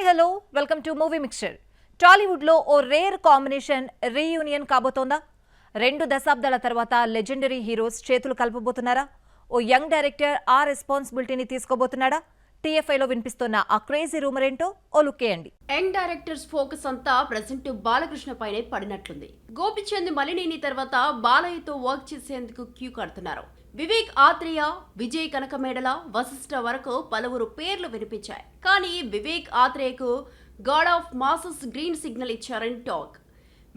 Hello welcome to movie mixture. Tollywood లో ఓ rare combination reunion కాబోతోందా? 2 దశాబ్దాల తర్వాత లెజెండరీ హీరోస్ చేతులు కలపబోతున్నారా? ఓ యంగ్ డైరెక్టర్ ఆ రెస్పాన్సిబిలిటీని తీసుకోబోతున్నాడా? టీఎఫ్ఐలో వినిపిస్తున్న ఆ క్రేజీ రూమర్ ఏంటో ఓ లుక్కేయండి. యంగ్ డైరెక్టర్స్ ఫోకస్ అంతా ప్రెసెంట్ బాలకృష్ణ పైనే పడినట్లుంది. గోపిచంద్ మలినేని తర్వాత బాలయ్యతో వర్క్ చేసేందుకు క్యూ కడుతున్నారు. వివేక్ ఆత్రేయ, విజయ్ కనకమేడల, వశిష్ఠ వరకు పలువురు పేర్లు వినిపించాయి. కానీ వివేక్ ఆత్రేయకు god of masses green signal ఇచ్చారని టాక్.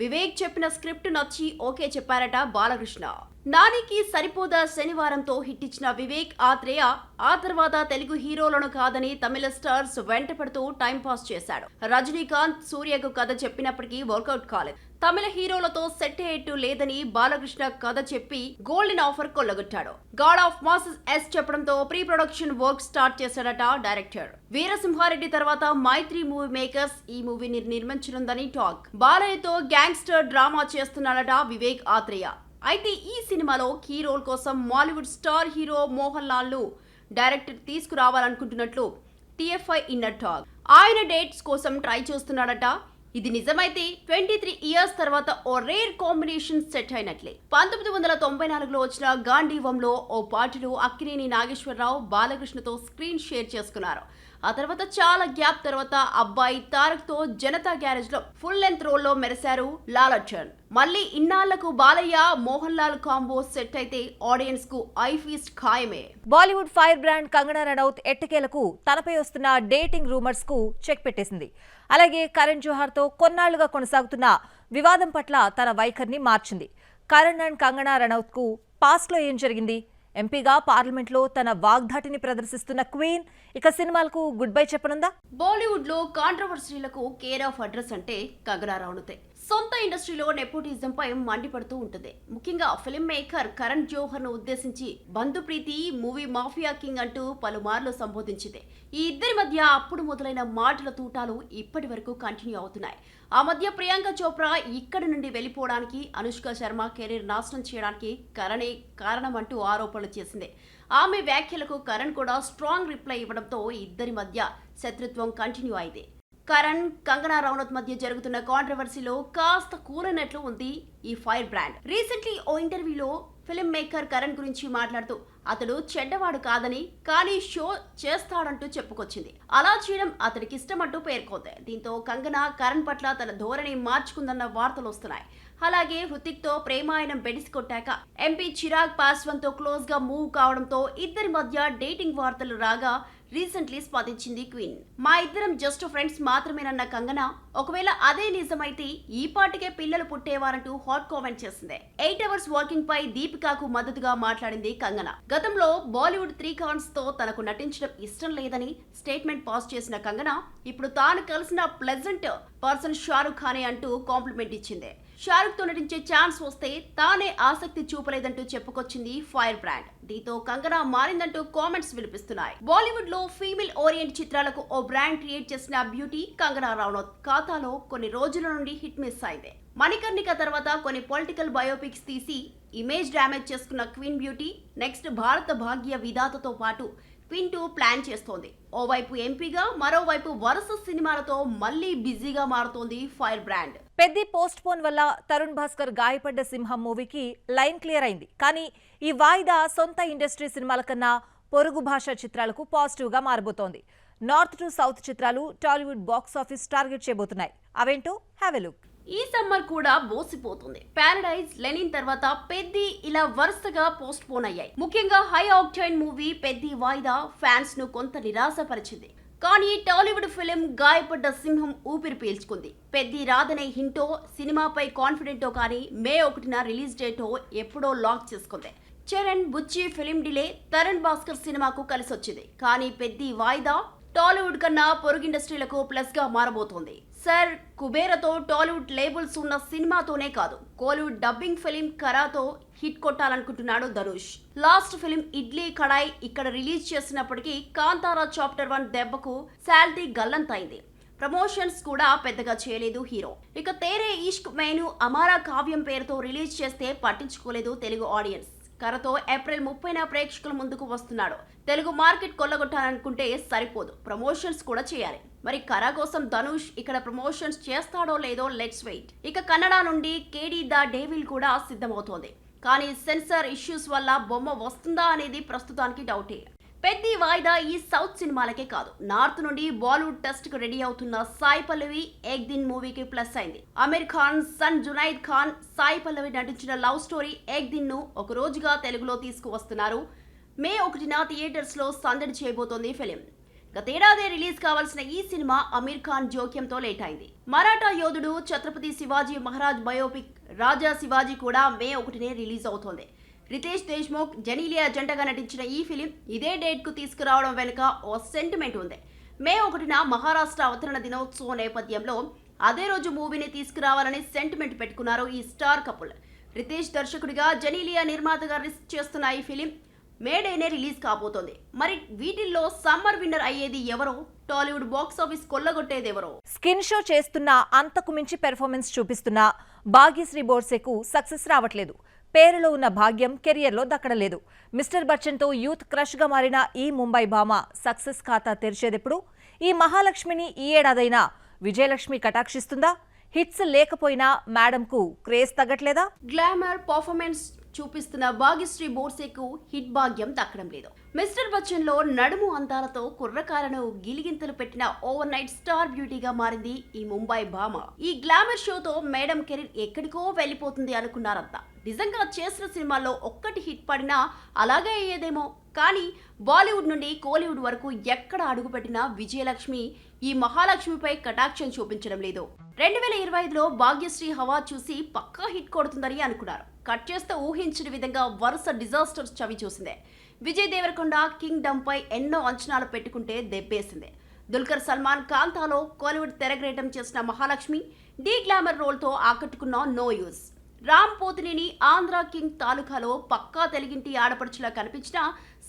వివేక్ చెప్పిన స్క్రిప్ట్ నచ్చి ఓకే చెప్పారట బాలకృష్ణ. నానికి సరిపోదా శనివారంతో హిట్ ఇచ్చిన వివేక్ ఆత్రేయ ఆ తర్వాత తెలుగు హీరోలను కాదని తమిళ స్టార్స్ వెంటపడుతూ టైంపాస్ చేశాడు. రజనీకాంత్, సూర్యకు కథ చెప్పినప్పటికీ వర్కౌట్ కాలేదు. తమిళ హీరోలతో సెట్ అయ్యేట్టు లేదని బాలకృష్ణ కథ చెప్పి గోల్డెన్ ఆఫర్ కొల్లగొట్టాడు. గాడ్ ఆఫ్ మాసెస్ ఎస్ చెప్పడంతో ప్రీ ప్రొడక్షన్ వర్క్ స్టార్ట్ చేశాడట డైరెక్టర్. వీరసింహారెడ్డి తర్వాత మైత్రి మూవీ మేకర్స్ ఈ మూవీని నిర్మించనుందని టాక్. బాలయ్యతో గ్యాంగ్స్టర్ డ్రామా చేస్తున్నాడట వివేక్ ఆత్రేయ. అయితే ఈ సినిమాలో కీ రోల్ కోసం Mollywood star hero Mohan Lal ను డైరెక్టర్ తీసుకురావాలనుకుంటున్నట్లు టీఎఫ్ఐ ఇన్నర్ టాక్. ఆయన డేట్స్ కోసం ట్రై చేస్తున్నాడట. ఇది నిజమైతే 23 ఇయర్స్ తర్వాత ఓ రేర్ కాంబినేషన్ సెట్ అయినట్లే. 1994లో వచ్చిన గాంధీవంలో ఓ పాటలో అక్కినేని నాగేశ్వరరావు బాలకృష్ణతో స్క్రీన్ షేర్ చేసుకున్నారు. ఆ తర్వాత చాలా గ్యాప్ తర్వాత అబ్బాయి తారక్ తో జనతా గ్యారేజ్ లో ఫుల్ లెంత్ రోల్ లో మెరిశారు లాలచన్. మళ్ళీ ఇన్నాళ్లకు బాలయ్య మోహన్ లాల్ కాంబో సెట్ అయితే ఆడియన్స్ కు ఐ ఫీస్ట్ ఖాయమే. Bollywood fire brand Kangana Ranaut ఎట్టకేలకు తనపై వస్తున్న డేటింగ్ రూమర్స్ కు చెక్ పెట్టేసింది. అలాగే కరణ్ జోహార్ తో కొన్నాళ్లుగా కొనసాగుతున్న వివాదం పట్ల తన వైఖరిని మార్చింది. కరణ్ అండ్ కంగనా రనౌత్ కు పాస్ట్ లో ఏం జరిగింది? ఎంపీగా పార్లమెంట్ లో తన వాగ్ధాటిని ప్రదర్శిస్తున్న క్వీన్ ఇక సినిమాలకు గుడ్ బై చెప్పనుందా? బాలీవుడ్ లో కాంట్రవర్సీలకు కేర్ ఆఫ్ అడ్రస్ అంటే కంగనా రనౌతే. సొంత ఇండస్ట్రీలో నెపోటిజం పై మండిపడుతూ ఉంటుంది. ముఖ్యంగా ఫిల్మ్ మేకర్ కరణ్ జోహర్ ను ఉద్దేశించి బంధుప్రీతి, మూవీ మాఫియా కింగ్ అంటూ పలుమార్లు సంబోధించింది. ఈ ఇద్దరి మధ్య అప్పుడు మొదలైన మాటల తూటాలు ఇప్పటి వరకు కంటిన్యూ అవుతున్నాయి. ఆ మధ్య ప్రియాంక చోప్రా ఇక్కడి నుండి వెళ్లిపోవడానికి, అనుష్క శర్మ కెరీర్ నాశనం చేయడానికి కరణే కారణం అంటూ ఆరోపణలు చేసింది. ఆమె వ్యాఖ్యలకు కరణ్ కూడా స్ట్రాంగ్ రిప్లై ఇవ్వడంతో ఇద్దరి మధ్య శత్రుత్వం కంటిన్యూ అయింది. కరణ్, కంగనా రనౌత్ మధ్య జరుగుతున్న కాంట్రవర్సీలో కాస్త కూలనట్లు ఉంది ఈ ఫైర్ బ్రాండ్. రీసెంట్లీ ఓ ఇంటర్వ్యూలో ఫిల్మ్ మేకర్ కరణ్ గురించి మాట్లాడుతూ అతడు చెడ్డవాడు కాదని, కానీ షో చేస్తాడంటూ చెప్పుకొచ్చింది. అలా చేయడం అతడికి ఇష్టమంటూ పేర్కొంది. దీంతో కంగనా కరణ్ పట్ల తన ధోరణి మార్చుకుందన్న వార్తలు వస్తున్నాయి. అలాగే హృతిక్ తో ప్రేమాయణం బెడిసికొట్టాక ఎంపీ చిరాగ్ పాస్వాన్ తో క్లోజ్ గా మూవ్ కావడంతో ఇద్దరి మధ్య డేటింగ్ వార్తలు రాగా రీసెంట్లీ స్పందించింది క్వీన్. మా ఇద్దరం జస్ట్ ఫ్రెండ్స్ మాత్రమేనన్న కంగనా, ఒకవేళ అదే నిజమైతే ఈ పాటికే పిల్లలు పుట్టేవారంటూ హాట్ కామెంట్ చేసింది. 8 అవర్స్ వర్కింగ్ పై దీపికాకు మద్దతుగా మాట్లాడింది కంగనా. గతంలో బాలీవుడ్ 3 ఖాన్స్ తో తనకు నటించడం ఇష్టం లేదని స్టేట్మెంట్ పాస్ చేసిన కంగనా ఇప్పుడు తాను కలిసిన ప్లెజెంట్ పర్సన్ షారుఖ్ ఖానే అంటూ కాంప్లిమెంట్ ఇచ్చింది. షారుఖ్ తో నటించే ఛాన్స్ వస్తే తానే ఆసక్తి చూపలేదంటూ చెప్పుకొచ్చింది ఫైర్ బ్రాండ్. దీంతో కంగనా మారిందంటూ కామెంట్స్ వినిపిస్తున్నాయి. బాలీవుడ్ లో ఫీమేల్ ఓరియంట్ చిత్రాలకు ఓ బ్రాండ్ క్రియేట్ చేసిన బ్యూటీ కంగనా రనౌత్ ఖాతాలో కొన్ని రోజుల నుండి హిట్ మిస్ అయింది. మణికర్ణిక తర్వాత కొన్ని పొలిటికల్ బయోపిక్స్ తీసి ఇమేజ్ డ్యామేజ్ చేసుకున్న క్వీన్ బ్యూటీ నెక్స్ట్ భారత భాగ్య విధాతతో పాటు క్వీన్ 2 ప్లాన్ చేస్తోంది. ఓవైపు ఎంపీగా, మరోవైపు వరుస సినిమాలతో మళ్లీ బిజీగా మారుతోంది ఫైర్ బ్రాండ్. పెద్ద పోస్ట్ పోన్ వల్ల తరుణ్ భాస్కర్ గాయపడ్డ సింహం మూవీకి లైన్ క్లియర్ అయింది. కానీ ఈ వాయిదా సొంత ఇండస్ట్రీ సినిమాల కన్నా పొరుగు భాష చిత్రాలకు పాజిటివ్ గా మారబోతోంది. నార్త్ టు సౌత్ చిత్రాలు టాలీవుడ్ బాక్స్ ఆఫీస్ టార్గెట్ చేయబోతున్నాయి. అవేంటో హ్యావ్ ఎ లుక్. ఈ సమ్మర్ కూడా బోసిపోతుంది. పారడైజ్, లెనిన్ తర్వాత పెద్ది ఇలా వరుసగా పోస్ట్ పోన్ అయ్యాయి. ముఖ్యంగా హై ఆక్టైన్ మూవీ పెద్ది వాయిదా ఫ్యాన్స్ ను కొంత నిరాశపరిచింది. కానీ టాలీవుడ్ ఫిలిం గాయపడ్డ సింహం ఊపిరి పీల్చుకుంది. పెద్ది రాదనే హింటో, సినిమాపై కాన్ఫిడెంటో కానీ మే 1న రిలీజ్ డేటో ఎప్పుడో లాక్ చేసుకుంది. చరణ్, బుచ్చి ఫిలిం డిలే తరుణ్ భాస్కర్ సినిమాకు కలిసొచ్చింది. కానీ పెద్ది వాయిదా టాలీవుడ్ కన్నా పొరుగు ఇండస్ట్రీలకు ప్లస్ గా మారబోతోంది. సర్ కుబేరతో టాలీవుడ్ లేబుల్స్ ఉన్న సినిమాతోనే కాదు, కోలీవుడ్ డబ్బింగ్ ఫిలిం కరాతో హిట్ కొట్టాలనుకుంటున్నాడు ధనుష్. లాస్ట్ ఫిలిం ఇడ్లీ కడాయ్ ఇక్కడ రిలీజ్ చేసినప్పటికీ కాంతారా చాప్టర్ 1 దెబ్బకు శాలరీ గల్లంతైంది. ప్రమోషన్స్ కూడా పెద్దగా చేయలేదు హీరో. ఇక తేరే ఇష్క్ మేను అమారా కావ్యం పేరుతో రిలీజ్ చేస్తే పట్టించుకోలేదు తెలుగు ఆడియన్స్. కరతో ఏప్రిల్ 30న ప్రేక్షకుల ముందుకు వస్తున్నాడు. తెలుగు మార్కెట్ కొల్లగొట్టాలనుకుంటే సరిపోదు, ప్రమోషన్స్ కూడా చేయాలి. మరి కరా కోసం ధనుష్ ఇక్కడ ప్రమోషన్స్ చేస్తాడో లేదో లెట్స్ వెయిట్. ఇక కన్నడ నుండి కేడీ ద డేవిల్ కూడా సిద్ధమవుతోంది. కానీ సెన్సార్ ఇష్యూస్ వల్ల బొమ్మ వస్తుందా అనేది ప్రస్తుతానికి డౌటే. పెద్ద వాయిదా ఈ సౌత్ సినిమాలకే కాదు, నార్త్ నుండి బాలీవుడ్ టెస్ట్ కు రెడీ అవుతున్న సాయి పల్లవి ఏక్ దిన్ మూవీకి ప్లస్ అయింది. అమీర్ ఖాన్ సన్ జునైద్ ఖాన్ సాయి పల్లవి నటించిన లవ్ స్టోరీ ఏక్ దిన్ ను ఒక రోజుగా తెలుగులో తీసుకువస్తున్నారు. మే 1న థియేటర్స్ లో సందడి చేయబోతోంది ఫిలిం. గతేడాది రిలీజ్ కావాల్సిన ఈ సినిమా అమీర్ ఖాన్ జోక్యంతో లేట్ అయింది. మరాఠా యోధుడు ఛత్రపతి శివాజీ మహారాజ్ బయోపిక్ రాజా శివాజీ కూడా మే 1నే రిలీజ్ అవుతోంది. రితేష్ దేశ్ముఖ్ జెనీలియా జంటగా నటించిన ఈ ఫిలిం ఇదే డేట్ కు తీసుకురావడం వెనుక ఓ సెంటిమెంట్ ఉంది. మే 1న మహారాష్ట్ర అవతరణ దినోత్సవం నేపథ్యంలో అదే రోజు మూవీని తీసుకురావాలని సెంటిమెంట్ పెట్టుకున్నారు ఈ స్టార్ కపుల్. రితేష్ దర్శకుడిగా, జెనీలియా నిర్మాతగా రిస్క్ చేస్తున్న ఈ ఫిలిం మే డేనే రిలీజ్ కాబోతోంది. మరి వీటిల్లో సమ్మర్ విన్నర్ అయ్యేది ఎవరో, టాలీవుడ్ బాక్స్ ఆఫీస్ కొల్లగొట్టేది ఎవరో? స్కిన్ షో చేస్తున్న, అంతకు మించి పెర్ఫార్మెన్స్ చూపిస్తున్న భాగ్యశ్రీ బోర్సేకు సక్సెస్ రావట్లేదు. పేరులో ఉన్న భాగ్యం కెరియర్లో దక్కడలేదు. మిస్టర్ బచ్చన్తో యూత్ క్రష్గా మారిన ఈ ముంబై భామ సక్సెస్ ఖాతా తెరిచేదెప్పుడు? ఈ మహాలక్ష్మిని ఈ ఏడాదైనా విజయలక్ష్మి కటాక్షిస్తుందా? హిట్స్ లేకపోయినా మేడంకు క్రేజ్ తగ్గట్లేదా? గ్లామర్ పర్ఫార్మెన్స్ చూపిస్తున్న భాగ్యశ్రీ బోర్సేకు హిట్ భాగ్యం దక్కడం లేదు. మిస్టర్ బచ్చన్ లో నడుము అందాలతో కుర్రకాలను గిలిగింతలు పెట్టిన ఓవర్ నైట్ స్టార్ బ్యూటీగా మారింది ఈ ముంబై భామ. ఈ గ్లామర్ షోతో మేడం కెరీర్ ఎక్కడికో వెళ్ళిపోతుంది అనుకున్నారంతా. నిజంగా చేసిన సినిమాల్లో ఒక్కటి హిట్ పడినా అలాగే అయ్యేదేమో. కానీ బాలీవుడ్ నుండి కోలీవుడ్ వరకు ఎక్కడ అడుగుపెట్టినా విజయలక్ష్మి ఈ మహాలక్ష్మిపై కటాక్షం చూపించడం లేదు. 2025లో భాగ్యశ్రీ హవా చూసి పక్కా హిట్ కొడుతుందని అనుకున్నారు. కట్ చేస్తే ఊహించిన విధంగా వరుస డిజాస్టర్స్ చవి చూసిందే. విజయ్ దేవరకొండ కింగ్ డమ్ పై ఎన్నో అంచనాలు పెట్టుకుంటే దెబ్బేసింది. దుల్కర్ సల్మాన్ కాంతాలో కోలీవుడ్ తెరగ్రేటం చేసిన మహాలక్ష్మి డీ గ్లామర్ రోల్తో ఆకట్టుకున్న no use. Ram Pothineni Andhra king తాలూకాలో పక్కా తెలుగింటి ఆడపడుచులా కనిపించినా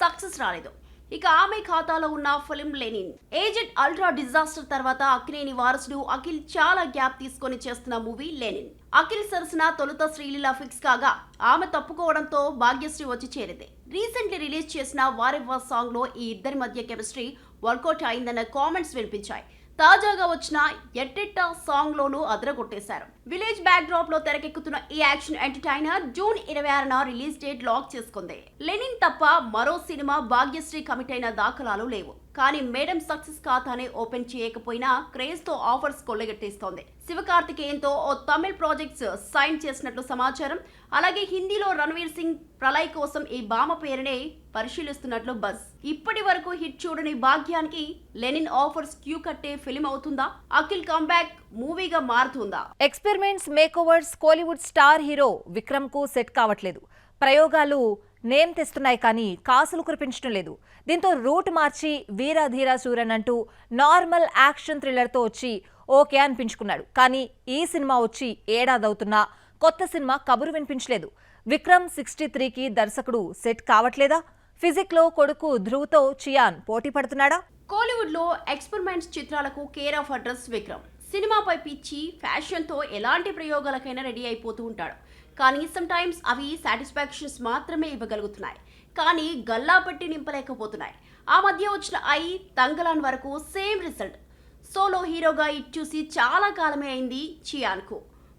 సక్సెస్ రాలేదు. ఇక ఆమె ఖాతాలో ఉన్న film Lenin. Agent ultra disaster తర్వాత అక్కినేని వారసుడు అఖిల్ చాలా గ్యాప్ తీసుకొని చేస్తున్న మూవీ లెనిన్. అఖిల్ సరసన తొలుత శ్రీలీల ఫిక్స్ కాగా ఆమె తప్పుకోవడంతో భాగ్యశ్రీ వచ్చి చేరింది. రీసెంట్లీ రిలీజ్ చేసిన వారెవ్వా సాంగ్ లో ఈ ఇద్దరి మధ్య కెమిస్ట్రీ వర్కౌట్ అయిందన్న కామెంట్స్ వినిపించాయి. తాజాగా వచ్చిన ఎట్టెట్టా సాంగ్ లోనూ అదరగొట్టేశారు. విలేజ్ బ్యాక్ డ్రాప్ లో తెరకెక్కుతున్న ఈ యాక్షన్ ఎంటర్టైనర్ జూన్ 26న రిలీజ్ డేట్ లాక్ చేసుకుంది. లెనిన్ తప్ప మరో సినిమా భాగ్యశ్రీ కమిట్ అయిన దాఖలాలు లేవు. కానీ మేడం సక్సెస్ ఖాతానే ఓపెన్ చేయకపోయినా క్రేజ్ తో ఆఫర్స్ కొల్లగట్టేస్తోంది. శివకార్తికేయన్తో ఓ తమిళ్ ప్రాజెక్ట్స్ సైన్ చేసినట్లు సమాచారం. అలాగే హిందీలో రణవీర్ సింగ్ ప్రళయ్ కోసం ఈ భామ పేరునే పరిశీలిస్తున్నట్లు బజ్. ఇప్పటి వరకు హిట్ చూడని భాగ్యానికి లెనిన్ ఆఫర్స్ క్యూ కట్టే ఫిలిం అవుతుందా? అఖిల్ కంబ్యాక్ మూవీగా మారుతుందా? Experiments, makeovers Kollywood star hero Vikram కు సెట్ కావట్లేదు. ప్రయోగాలు నేమ్ తెస్తున్నాయి కానీ కాసులు కురిపించడం లేదు. దీంతో రూట్ మార్చి వీరధీర సూరన్ అంటూ నార్మల్ యాక్షన్ థ్రిల్లర్తో వచ్చి ఓకే అనిపించుకున్నాడు. కానీ ఈ సినిమా వచ్చి ఏడాదవుతున్నా కొత్త సినిమా కబురు వినిపించలేదు. విక్రమ్ 63కి దర్శకుడు సెట్ కావట్లేదా? ఫిజిక్లో కొడుకు ధ్రువ్తో చియాన్ పోటీ పడుతున్నాడా? కోలీవుడ్ లో ఎక్స్పెరిమెంట్స్ చిత్రాలకు కేర్ ఆఫ్ అడ్రస్ విక్రమ్. సినిమాపై పిచ్చి ఫ్యాషన్తో ఎలాంటి ప్రయోగాలకైనా రెడీ అయిపోతూ ఉంటాడు. కానీ సమ్టైమ్స్ అవి సాటిస్ఫాక్షన్స్ మాత్రమే ఇవ్వగలుగుతున్నాయి, కానీ గల్లా పెట్టి నింపలేకపోతున్నాయి. ఆ మధ్య వచ్చిన తంగలాన్ వరకు సేమ్ రిజల్ట్. సోలో హీరోగా ఇట్ చూసి చాలా కాలమే అయింది చియాన్కు.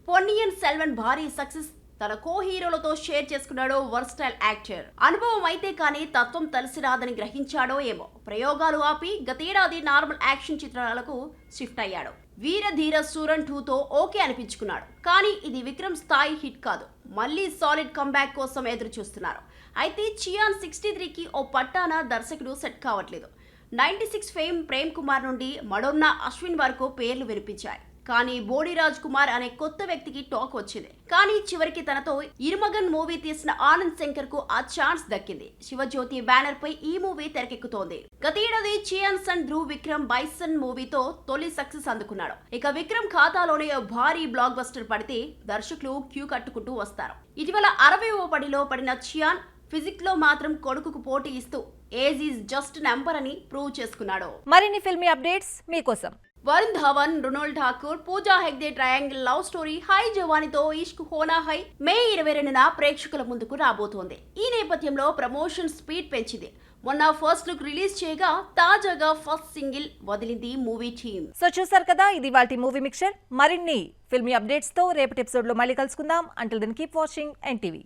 పొన్నియిన్ సెల్వన్ భారీ సక్సెస్ తన కో హీరోలతో షేర్ చేసుకున్నాడో వర్స్టైల్ యాక్టర్. అనుభవం అయితే కానీ తత్వం తెలిసి రాదని గ్రహించాడో ఏమో ప్రయోగాలు ఆపి గతేడాది నార్మల్ యాక్షన్ చిత్రాలకు షిఫ్ట్ అయ్యాడు. వీరధీర సూరన్ 2తో ఓకే అనిపించుకున్నాడు. కానీ ఇది విక్రమ్ స్థాయి హిట్ కాదు. మళ్ళీ సాలిడ్ కంబ్యాక్ కోసం ఎదురు చూస్తున్నారు. అయితే చియాన్ 63కి ఓ పట్టాన దర్శకుడు సెట్ కావట్లేదు. 96 ఫేమ్ ప్రేమ్ కుమార్ నుండి మడోన్నా అశ్విన్ వరకు పేర్లు వినిపించాయి. కానీ బోడి రాజ్ కుమార్ అనే కొత్త వ్యక్తికి టాక్ వచ్చింది. కానీ చివరికి తనతో ఇరుమగన్ మూవీ తీసిన ఆనంద్ శంకర్ కు ఆ ఛాన్స్ దక్కింది. శివజ్యోతి బ్యానర్ పై ఈ మూవీ తెరకెక్కుతోంది. గతేడాది చియాన్ సన్ ధ్రువ్ విక్రమ్ బైసన్ మూవీతో తొలి సక్సెస్ అందుకున్నాడు. ఇక విక్రమ్ ఖాతాలోనే భారీ బ్లాక్ బస్టర్ పడితే దర్శకులు క్యూ కట్టుకుంటూ వస్తారు. ఇటీవల 60వ పడిలో పడిన చియాన్ ఫిజిక్ లో మాత్రం కొడుకుకు పోటీ ఇస్తూ ఏజ్ ఈజ్ జస్ట్ నెంబర్ అని ప్రూవ్ చేసుకున్నాడు. మరిన్ని ఫిల్మీ అప్డేట్స్ మీకోసం Varun Dhawan, Mrunal Thakur, Pooja Hegde triangle love story Hai Jawani Toh Ishq Hona Hai May 22న ప్రేక్షకుల ముందుకు రాబోతోంది. ఈ నేపథ్యంలో ప్రమోషన్ స్పీడ్ పెంచింది. మొన్న ఫస్ట్ లుక్ రిలీజ్ చేయగా తాజాగా ఫస్ట్ సింగిల్ వదిలింది మూవీ టీమ్. సో చూసారు కదా, ఇది వాటి మూవీ మిక్చర్. మరిన్ని ఫిల్మీ అప్డేట్స్ తో రేపటి ఎపిసోడ్ లో మళ్ళీ కలుసుకుందాం. Until then keep watching NTV.